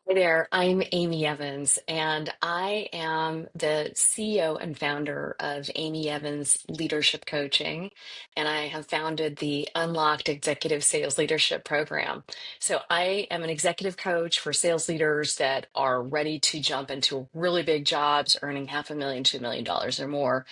Hi there, I'm Amy Evans, and I am the CEO and founder of Amy Evans Leadership Coaching, and I have founded the Unlocked Executive Sales Leadership Program. So I am an executive coach for sales leaders that are ready to jump into really big jobs, earning half a million, $2 million or more.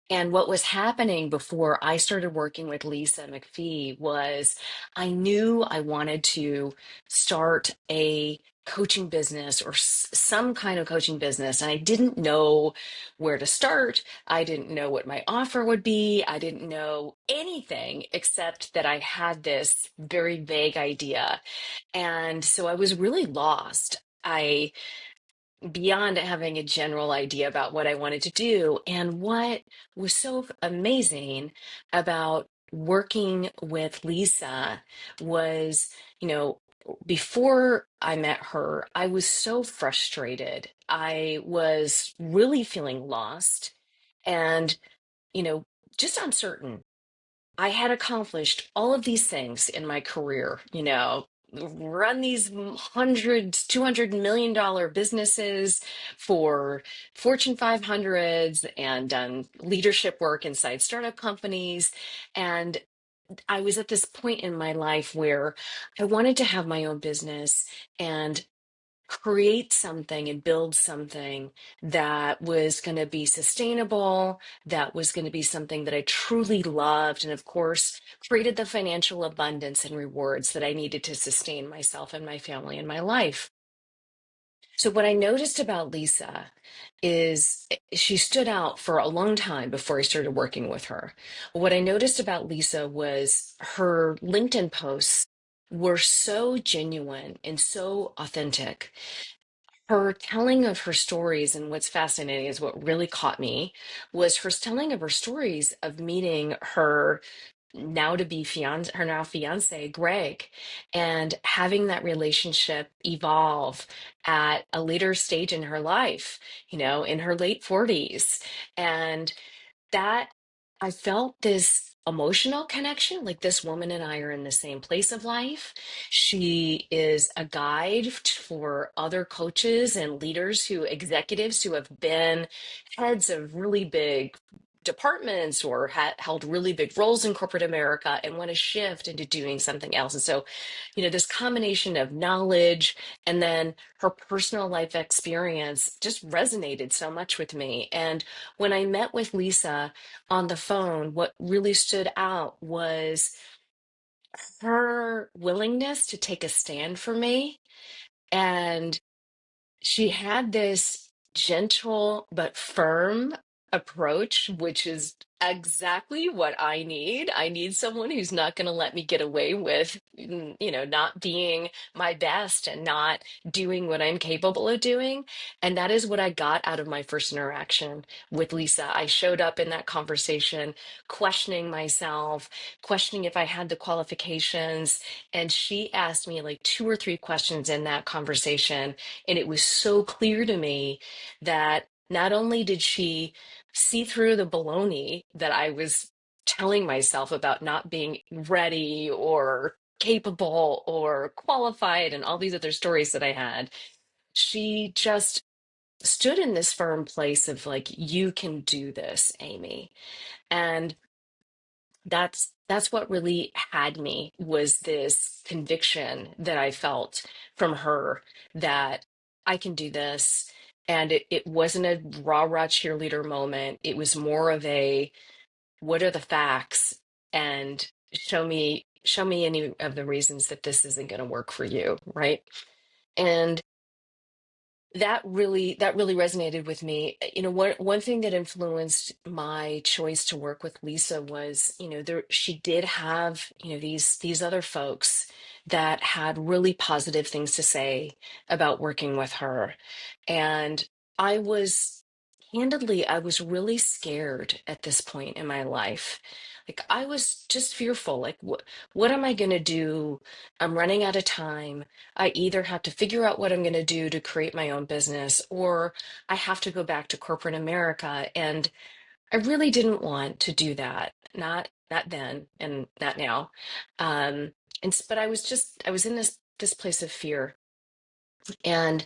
And what was happening before I started working with Lisa McPhee was I knew I wanted to start a coaching business or some kind of coaching business. And I didn't know where to start. I didn't know what my offer would be. I didn't know anything except that I had this very vague idea. And so I was really lost. Beyond having a general idea about what I wanted to do. And what was so amazing about working with Lisa was, you know, before I met her, I was so frustrated. I was really feeling lost and, you know, just uncertain. I had accomplished all of these things in my career, run these hundreds, $200 million businesses for Fortune 500s and done leadership work inside startup companies. And I was at this point in my life where I wanted to have my own business and create something and build something that was going to be sustainable, that was going to be something that I truly loved, and of course, created the financial abundance and rewards that I needed to sustain myself and my family and my life. So, what I noticed about Lisa is she stood out for a long time before I started working with her. What I noticed about Lisa was her LinkedIn posts were so genuine and so authentic. Her telling of her stories, and what's fascinating is what really caught me was her telling of her stories of meeting her now to be fiance, her now fiance, Greg, and having that relationship evolve at a later stage in her life, in her late 40s. And that I felt this emotional connection. Like, this woman and I are in the same place of life. She is a guide for other coaches and leaders executives who have been heads of really big departments or held really big roles in corporate America and want to shift into doing something else. And so, this combination of knowledge and then her personal life experience just resonated so much with me. And when I met with Lisa on the phone, what really stood out was her willingness to take a stand for me. And she had this gentle but firm approach, which is exactly what I need. I need someone who's not going to let me get away with, not being my best and not doing what I'm capable of doing. And that is what I got out of my first interaction with Lisa. I showed up in that conversation questioning myself, questioning if I had the qualifications. And she asked me like two or three questions in that conversation, and it was so clear to me that not only did she see through the baloney that I was telling myself about not being ready or capable or qualified and all these other stories that I had, she just stood in this firm place of like, you can do this, Amy. And that's what really had me, was this conviction that I felt from her that I can do this. And it wasn't a rah-rah cheerleader moment. It was more of a, what are the facts? And show me any of the reasons that this isn't going to work for you, right? And that really resonated with me. One thing that influenced my choice to work with Lisa was, she did have, these other folks that had really positive things to say about working with her. And I was I was really scared at this point in my life. Like, I was just fearful. Like, what am I going to do? I'm running out of time. I either have to figure out what I'm going to do to create my own business, or I have to go back to corporate America. And I really didn't want to do that. Not then and not now. But I was in this place of fear. And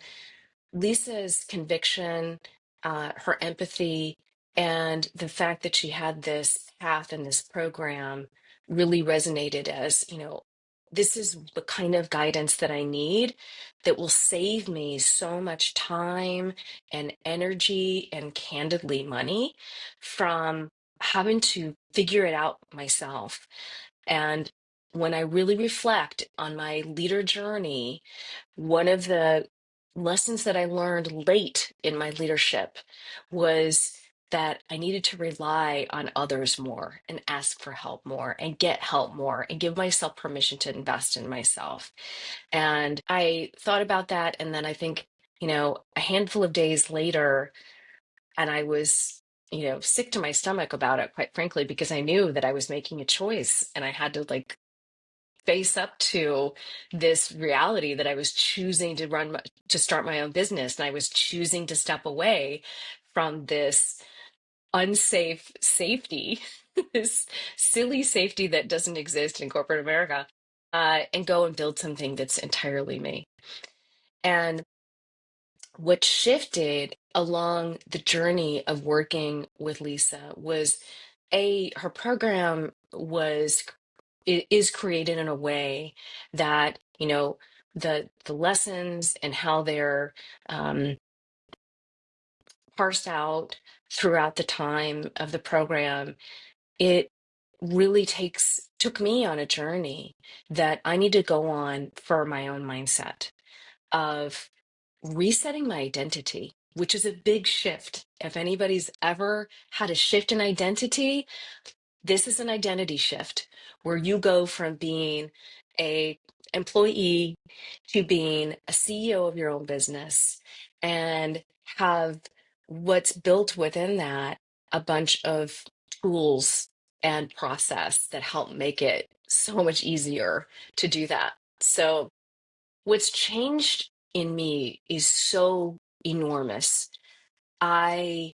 Lisa's conviction, her empathy, and the fact that she had this path and this program really resonated as, this is the kind of guidance that I need that will save me so much time and energy and candidly money from having to figure it out myself. And when I really reflect on my leader journey, one of the lessons that I learned late in my leadership was that I needed to rely on others more and ask for help more and get help more and give myself permission to invest in myself. And I thought about that. And then I think, a handful of days later, and I was, sick to my stomach about it, quite frankly, because I knew that I was making a choice and I had to like face up to this reality that I was choosing to to start my own business, and I was choosing to step away from this unsafe safety, this silly safety that doesn't exist in corporate America, and go and build something that's entirely me. And what shifted along the journey of working with Lisa was her program was it is created in a way that the lessons and how they're um, parsed out throughout the time of the program, it really took me on a journey that I need to go on for my own mindset of resetting my identity, which is a big shift. If anybody's ever had a shift in identity, this is an identity shift where you go from being a employee to being a CEO of your own business and have what's built within that a bunch of tools and process that help make it so much easier to do that. So what's changed in me is so enormous. I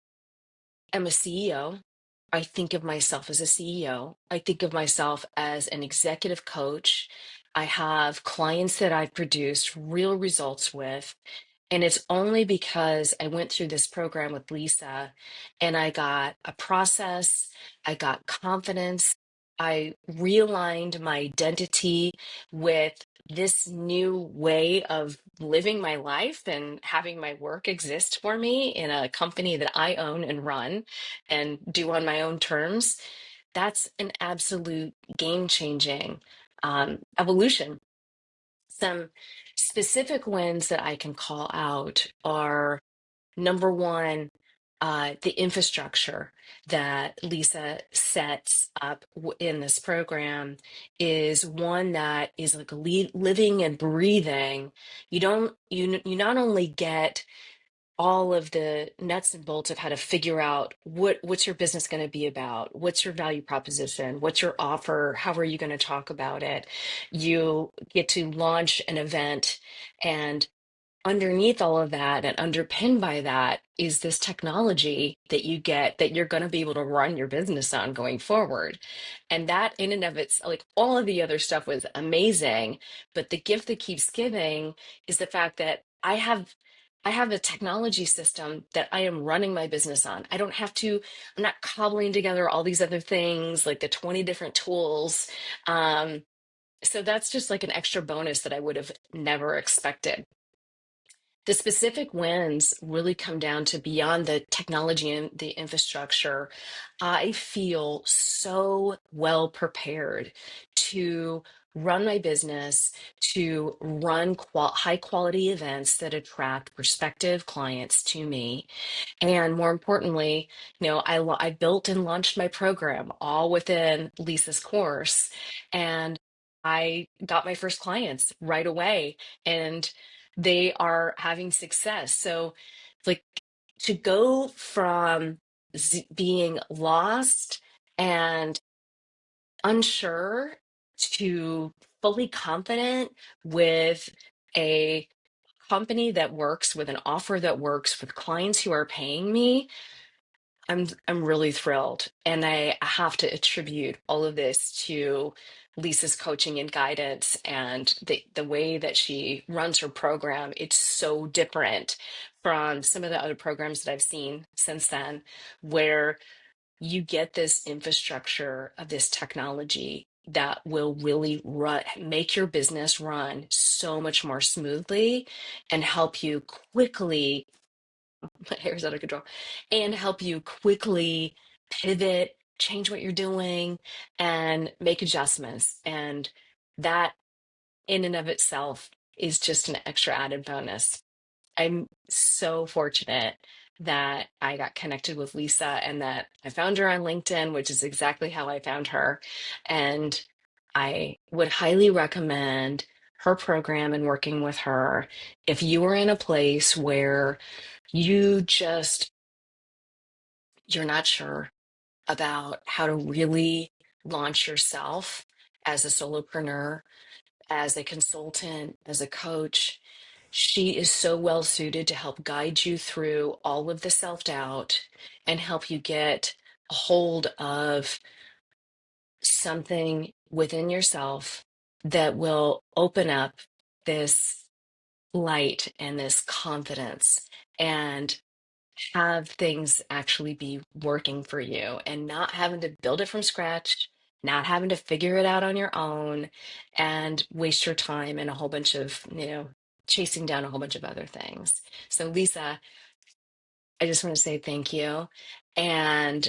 am a CEO. I think of myself as a CEO. I think of myself as an executive coach. I have clients that I've produced real results with. And it's only because I went through this program with Lisa and I got a process, I got confidence, I realigned my identity with this new way of living my life and having my work exist for me in a company that I own and run and do on my own terms. That's an absolute game changing evolution. Some specific wins that I can call out are number one, the infrastructure that Lisa sets up in this program is one that is like living and breathing. You not only get all of the nuts and bolts of how to figure out what's your business going to be about, what's your value proposition, what's your offer, how are you going to talk about it. You get to launch an event, and underneath all of that and underpinned by that is this technology that you get that you're going to be able to run your business on going forward. And that in and of it's like all of the other stuff was amazing, but the gift that keeps giving is the fact that I have a technology system that I am running my business on. I'm not cobbling together all these other things like the 20 different tools. So that's just like an extra bonus that I would have never expected. The specific wins really come down to beyond the technology and the infrastructure. I feel so well prepared to run my business, to run high quality events that attract prospective clients to me. And more importantly, I built and launched my program all within Lisa's course. And I got my first clients right away. And they are having success. So, like, to go from being lost and unsure to fully confident with a company that works, with an offer that works, with clients who are paying me, I'm really thrilled, and I have to attribute all of this to Lisa's coaching and guidance and the way that she runs her program. It's so different from some of the other programs that I've seen since then, where you get this infrastructure of this technology that will really make your business run so much more smoothly and help you quickly. My hair is out of control, and help you quickly pivot, change what you're doing, and make adjustments. And that, in and of itself, is just an extra added bonus. I'm so fortunate that I got connected with Lisa and that I found her on LinkedIn, which is exactly how I found her. And I would highly recommend her program and working with her if you are in a place where you just you're not sure about how to really launch yourself as a solopreneur, as a consultant, as a coach. She is so well suited to help guide you through all of the self doubt and help you get a hold of something within yourself that will open up this light and this confidence and have things actually be working for you and not having to build it from scratch, not having to figure it out on your own and waste your time in a whole bunch of, chasing down a whole bunch of other things. So, Lisa, I just want to say thank you and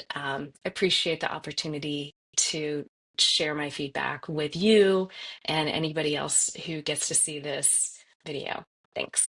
appreciate the opportunity to share my feedback with you and anybody else who gets to see this video. Thanks.